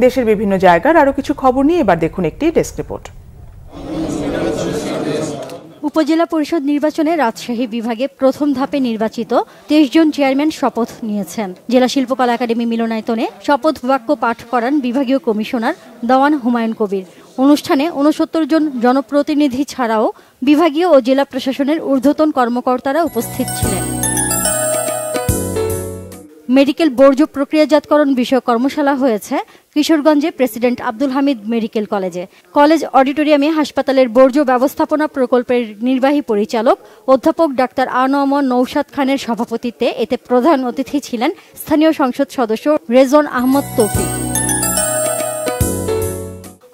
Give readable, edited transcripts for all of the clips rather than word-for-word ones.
দেশের বিভিন্ন জায়গার আরো কিছু খবর নিয়ে এবার দেখুন একটি ডেস্ক রিপোর্ট। উপজেলা পরিষদ নির্বাচনে রাজশাহী বিভাগে প্রথম ধাপে নির্বাচিত 23 জন চেয়ারম্যান শপথ নিয়েছেন। জেলা শিল্পকলা একাডেমি মিলনায়তনে শপথ বাক্য পাঠ করান বিভাগীয় কমিশনার দেওয়ান হুমায়ুন কবির। অনুষ্ঠানে 69 জন জনপ্রতিনিধি ছাড়াও বিভাগীয় ও জেলা প্রশাসনের ঊর্ধ্বতন কর্মকর্তারা উপস্থিত ছিলেন। মেডিকেল বর্জ্য প্রক্রিয়াজাতকরণ বিষয়ক কর্মশালা হয়েছে কিশোরগঞ্জে প্রেসিডেন্ট আব্দুল হামিদ মেডিকেল কলেজে। কলেজ অডিটোরিয়ামে হাসপাতালের বর্জ্য ব্যবস্থাপনা প্রকল্পের নির্বাহী পরিচালক অধ্যাপক ডাক্তার আ.ন.ম নৌশাদ খানের সভাপতিত্বে এতে প্রধান অতিথি ছিলেন স্থানীয় সংসদ সদস্য রেজন আহমদ তৌফিক।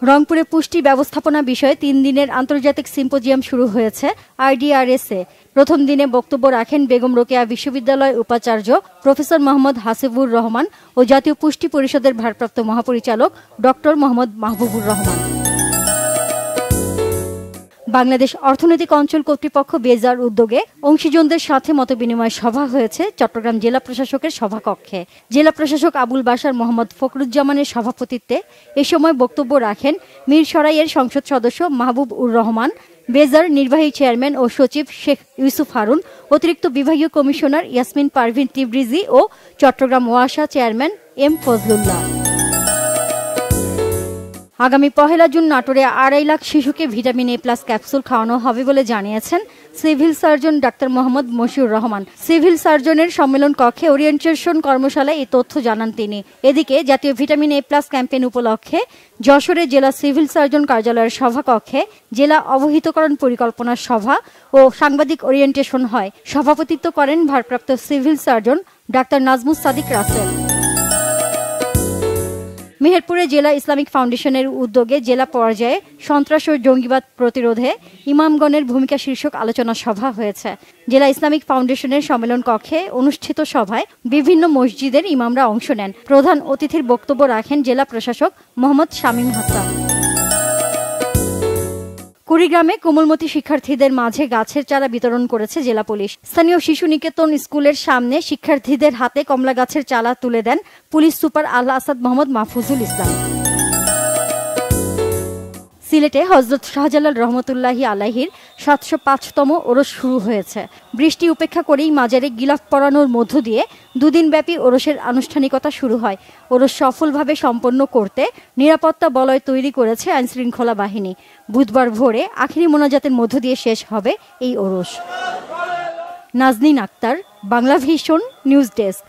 রংপুরে পুষ্টি ব্যবস্থাপনা বিষয়ে 3 দিনের আন্তর্জাতিক সিম্পোজিয়াম শুরু হয়েছে IDRS-এ। প্রথম দিনে বক্তব্য রাখেন বেগম রোকেয়া বিশ্ববিদ্যালয় উপাচার্য প্রফেসর মোহাম্মদ হাসিবুর রহমান ও জাতীয় পুষ্টি পরিষদের ভারপ্রাপ্ত মহাপরিচালক ডক্টর মোহাম্মদ মাহবুবুর রহমান। বাংলাদেশ অর্থনৈতিক অঞ্চল কর্তৃপক্ষ বেজার উদ্যোগে অংশীজনদের সাথে মতবিনিময় সভা হয়েছে চট্টগ্রাম জেলা প্রশাসকের সভাকক্ষে। জেলা প্রশাসক আবুল বাশার মোহাম্মদ ফখরুজ্জামানের সভাপতিত্বে এ সময় বক্তব্য রাখেন মিরসরাইয়ের সংসদ সদস্য মাহবুব উর রহমান, বেজার নির্বাহী চেয়ারম্যান ও সচিব শেখ ইউসুফ হারুন, অতিরিক্ত বিভাগীয় কমিশনার ইয়াসমিন পারভিন তিবরিজি ও চট্টগ্রাম ওয়াসা চেয়ারম্যান এম ফজলুল্লাহ। আগামী 1 জুন নাটোরে 2.5 লাখ শিশুকে ভিটামিন A+ ক্যাপসুল খাওয়ানো হবে বলে জানিয়েছেন civil surgeon doctor Mohammad Mashiur Rahman. Civil সার্জনের সম্মেলন কক্ষে ওরিয়েন্টেশন কর্মশালায় এই তথ্য জানান তিনি। এদিকে জাতীয় ভিটামিন A+ ক্যাম্পেইন উপলক্ষে যশোরে জেলা সিভিল সার্জন কার্যালয়ের সভাকক্ষে জেলা অবহিতকরণ পরিকল্পনা সভা ও সাংবাদিক ওরিয়েন্টেশন হয়। সভাপতিত্ব করেন ভারপ্রাপ্ত civil surgeon doctor Nazmus Sadik Russell. মেহেরপুরে জেলা ইসলামিক ফাউন্ডেশনের উদ্যোগে জেলা পর্যায়ে সন্ত্রাস ও জঙ্গিবাদ প্রতিরোধে ইমামগণের ভূমিকা শীর্ষক আলোচনা সভা হয়েছে। জেলা ইসলামিক ফাউন্ডেশনের সম্মেলন কক্ষে অনুষ্ঠিত সভায় বিভিন্ন মসজিদের ইমামরা অংশ নেন। প্রধান অতিথির বক্তব্য রাখেন জেলা প্রশাসক মোহাম্মদ শামীম হাসান। কুড়িগ্রামে কোমলমতি শিক্ষার্থীদের মাঝে গাছের চারা বিতরণ করেছে জেলা পুলিশ। স্থানীয় শিশু নিকেতন স্কুলের সামনে শিক্ষার্থীদের হাতে কমলা গাছের চারা তুলে দেন পুলিশ সুপার আল আসাদ মোহাম্মদ মাহফুজুল ইসলাম। সিলেটে হযরত শাহজালাল রহমতুল্লাহি আলাইহির 705তম ওরস শুরু হয়েছে। বৃষ্টি উপেক্ষা করেই মাজারে গিলাফ পরানোর মধ্য দিয়ে 2 দিনব্যাপী ওরসের আনুষ্ঠানিকতা শুরু হয়। ওরস সফলভাবে সম্পন্ন করতে নিরাপত্তা বলয় তৈরি করেছে আইনশৃঙ্খলা বাহিনী। বুধবার ভোরে আখিরি মোনাজাতের মধ্য দিয়ে শেষ হবে এই ওরস। Nazneen Akter, Bangla vision news desk.